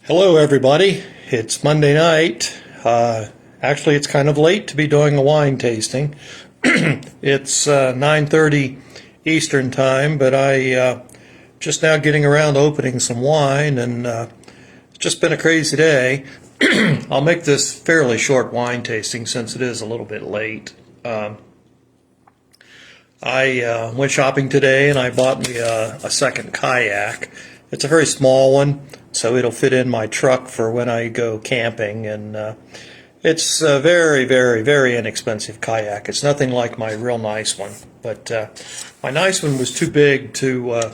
Hello everybody, it's Monday night. Actually it's kind of late to be doing a wine tasting. It's 9:30 Eastern time, but I just now getting around to opening some wine, and it's just been a crazy day. I'll make this fairly short wine tasting since it is a little bit late. I went shopping today and I bought me a second kayak. It's a very small one, so it'll fit in my truck for when I go camping, and it's a very, very, very inexpensive kayak. It's nothing like my real nice one, but my nice one was too big to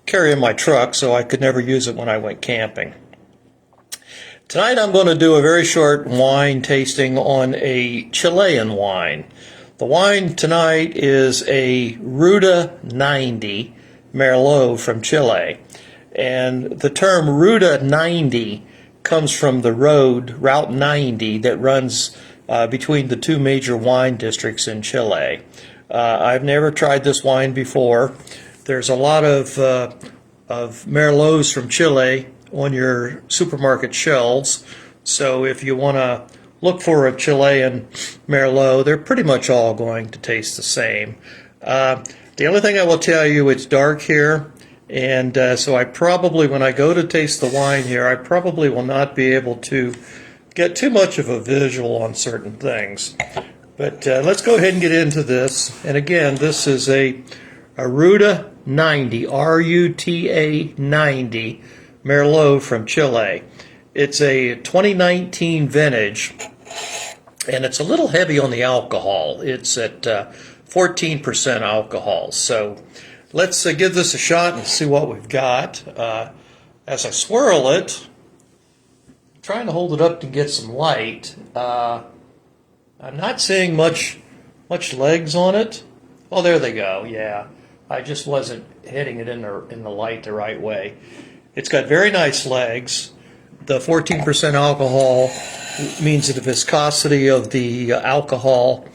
carry in my truck, so I could never use it when I went camping. Tonight I'm going to do a very short wine tasting on a Chilean wine. The wine tonight is a Ruta 90 Merlot from Chile. And the term Ruta 90 comes from the Route 90 that runs between the two major wine districts in Chile. I've never tried this wine before. There's a lot of Merlots from Chile on your supermarket shelves, so if you want to look for a Chilean Merlot, they're pretty much all going to taste the same. The only thing I will tell you, it's dark here. And so I probably, when I go to taste the wine here, I probably will not be able to get too much of a visual on certain things. But let's go ahead and get into this. And again, this is a Ruta 90, R-U-T-A 90 Merlot from Chile. It's a 2019 vintage, and it's a little heavy on the alcohol. It's at 14% alcohol. So let's give this a shot and see what we've got. As I swirl it, I'm trying to hold it up to get some light. I'm not seeing much legs on it. Oh, there they go. Yeah, I just wasn't hitting it in the light the right way. It's got very nice legs. The 14% alcohol means that the viscosity of the alcohol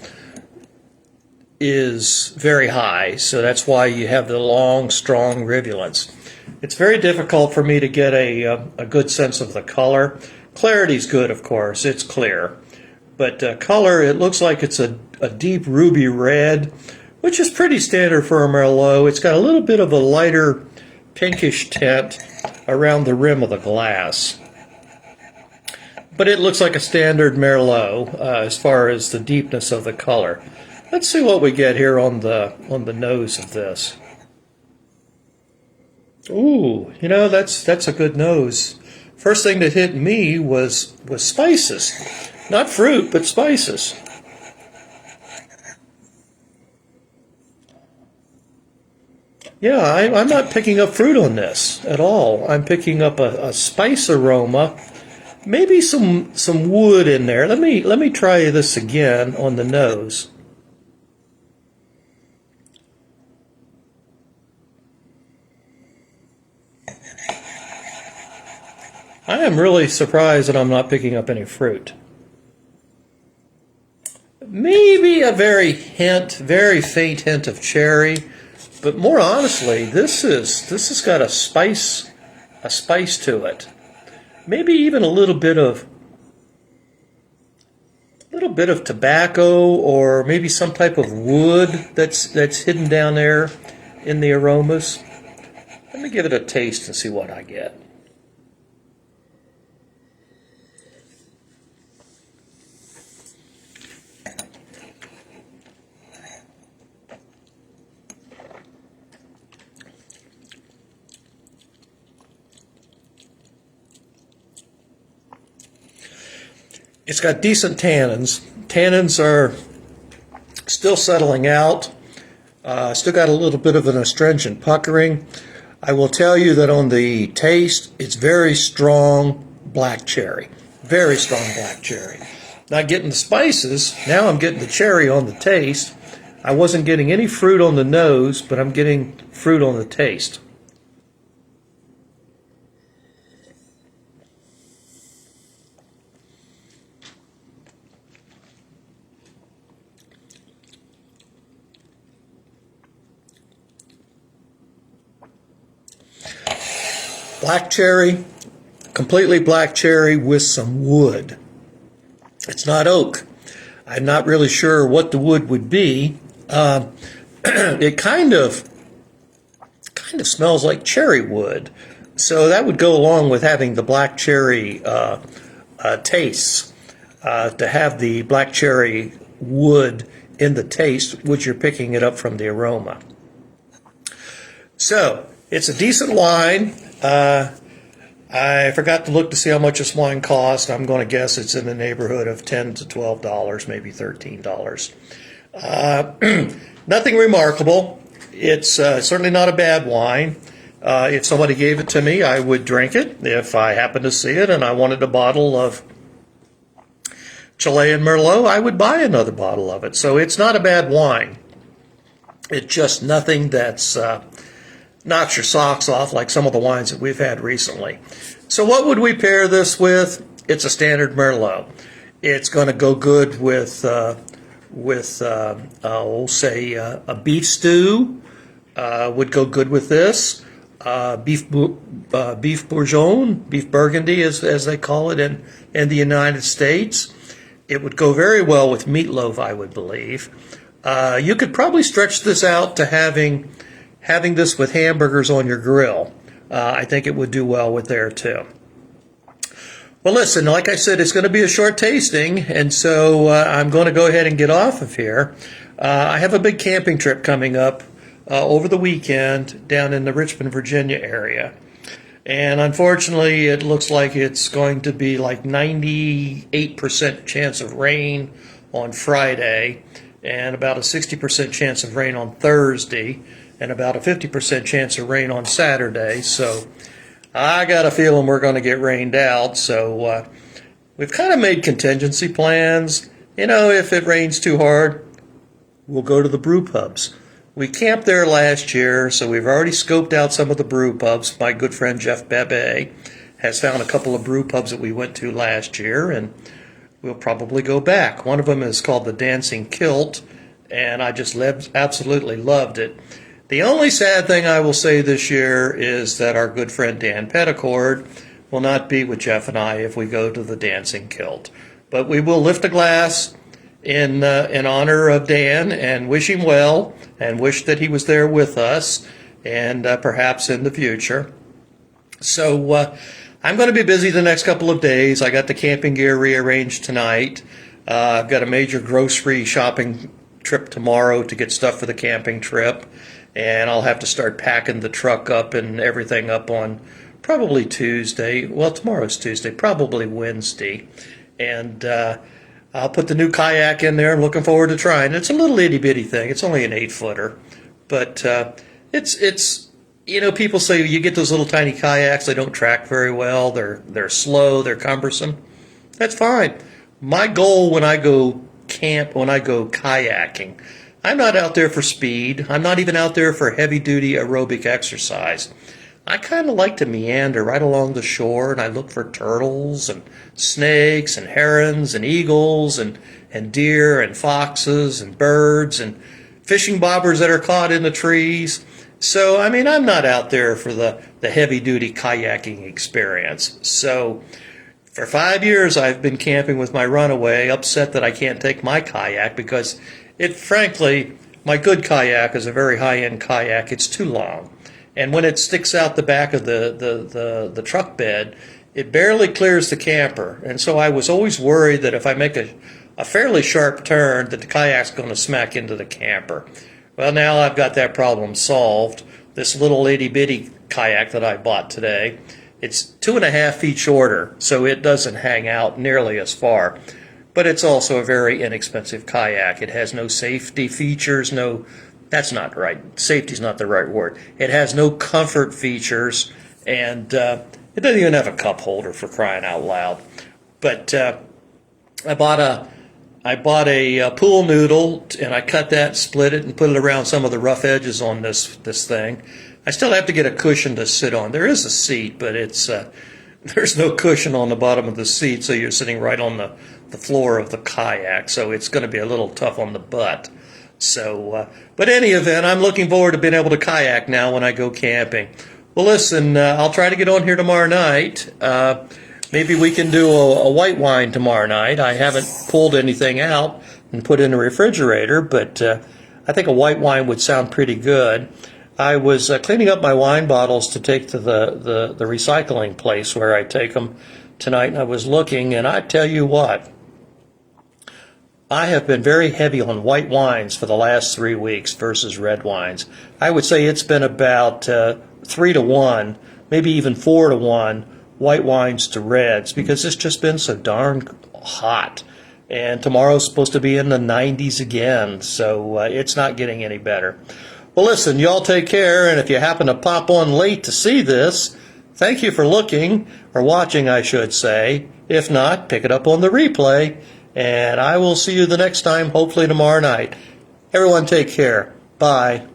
is very high, so that's why you have the long, strong rivulets. It's very difficult for me to get a good sense of the color. Clarity's good, of course, it's clear. But color, it looks like it's a deep ruby red, which is pretty standard for a Merlot. It's got a little bit of a lighter pinkish tint around the rim of the glass. But it looks like a standard Merlot as far as the deepness of the color. Let's see what we get here on the nose of this. Ooh, you know, that's a good nose. First thing that hit me was spices. Not fruit, but spices. Yeah, I'm not picking up fruit on this at all. I'm picking up a spice aroma, maybe some wood in there. Let me try this again on the nose. I am really surprised that I'm not picking up any fruit. Maybe a very faint hint of cherry, but more honestly, this has got a spice to it. Maybe even a little bit of tobacco, or maybe some type of wood that's hidden down there in the aromas. Let me give it a taste and see what I get. It's got decent tannins. Tannins are still settling out. Still got a little bit of an astringent puckering. I will tell you that on the taste, it's very strong black cherry. Very strong black cherry. Not getting the spices. Now I'm getting the cherry on the taste. I wasn't getting any fruit on the nose, but I'm getting fruit on the taste. Black cherry, completely black cherry with some wood. It's not oak. I'm not really sure what the wood would be. It kind of smells like cherry wood, so that would go along with having the black cherry taste. To have the black cherry wood in the taste, which you're picking it up from the aroma. So it's a decent wine. I forgot to look to see how much this wine cost. I'm going to guess it's in the neighborhood of $10 to $12, maybe $13. Nothing remarkable. It's certainly not a bad wine. If somebody gave it to me, I would drink it if I happened to see it and I wanted a bottle of Chilean Merlot, I would buy another bottle of it. So it's not a bad wine. It's just nothing that's knocks your socks off like some of the wines that we've had recently. So what would we pair this with? It's a standard Merlot. It's going to go good with we'll say a beef stew. Would go good with this. Beef bourguignon, beef burgundy, as they call it in the United States. It would go very well with meatloaf, I would believe. You could probably stretch this out to having this with hamburgers on your grill. I think it would do well with there too. Well, listen, like I said, it's going to be a short tasting, and so I'm going to go ahead and get off of here. I have a big camping trip coming up over the weekend down in the Richmond, Virginia area. And unfortunately, it looks like it's going to be like 98% chance of rain on Friday, and about a 60% chance of rain on Thursday, and about a 50% chance of rain on Saturday. So I got a feeling we're going to get rained out. So we've kind of made contingency plans. You know, if it rains too hard, we'll go to the brew pubs. We camped there last year, so we've already scoped out some of the brew pubs. My good friend Jeff Bebe has found a couple of brew pubs that we went to last year, and we'll probably go back. One of them is called the Dancing Kilt, and I just absolutely loved it. The only sad thing I will say this year is that our good friend Dan Petticord will not be with Jeff and I if we go to the Dancing Kilt. But we will lift a glass in honor of Dan and wish him well and wish that he was there with us and perhaps in the future. So I'm going to be busy the next couple of days. I got the camping gear rearranged tonight. I've got a major grocery shopping trip tomorrow to get stuff for the camping trip, and I'll have to start packing the truck up and everything up on probably Tuesday. Well, tomorrow's Tuesday, probably Wednesday. And I'll put the new kayak in there. I'm looking forward to trying it. It's a little itty-bitty thing. It's only an 8-footer. But it's you know, people say you get those little tiny kayaks, they don't track very well. They're slow, they're cumbersome. That's fine. My goal when I go kayaking, I'm not out there for speed. I'm not even out there for heavy-duty aerobic exercise. I kind of like to meander right along the shore, and I look for turtles and snakes and herons and eagles and deer and foxes and birds and fishing bobbers that are caught in the trees. So, I mean, I'm not out there for the heavy-duty kayaking experience. So, for 5 years, I've been camping with my runaway, upset that I can't take my kayak because frankly, my good kayak is a very high-end kayak. It's too long. And when it sticks out the back of the truck bed, it barely clears the camper. And so I was always worried that if I make a fairly sharp turn, that the kayak's going to smack into the camper. Well, now I've got that problem solved. This little itty-bitty kayak that I bought today, it's 2.5 feet shorter, so it doesn't hang out nearly as far. But it's also a very inexpensive kayak. It has no safety features, that's not right. Safety's not the right word. It has no comfort features, and it doesn't even have a cup holder, for crying out loud. But I bought a pool noodle, and I cut that, split it, and put it around some of the rough edges on this thing. I still have to get a cushion to sit on. There is a seat, but there's no cushion on the bottom of the seat, so you're sitting right on the floor of the kayak. So it's going to be a little tough on the butt. So, but any event, I'm looking forward to being able to kayak now when I go camping. Well, listen, I'll try to get on here tomorrow night. Maybe we can do a white wine tomorrow night. I haven't pulled anything out and put in the refrigerator, but I think a white wine would sound pretty good. I was cleaning up my wine bottles to take to the recycling place where I take them tonight, and I was looking, and I tell you what, I have been very heavy on white wines for the last 3 weeks versus red wines. I would say it's been about 3-to-1, maybe even 4-to-1, white wines to reds, because it's just been so darn hot. And tomorrow's supposed to be in the 90s again, so it's not getting any better. Well, listen, y'all take care, and if you happen to pop on late to see this, thank you for looking, or watching, I should say. If not, pick it up on the replay, and I will see you the next time, hopefully tomorrow night. Everyone take care. Bye.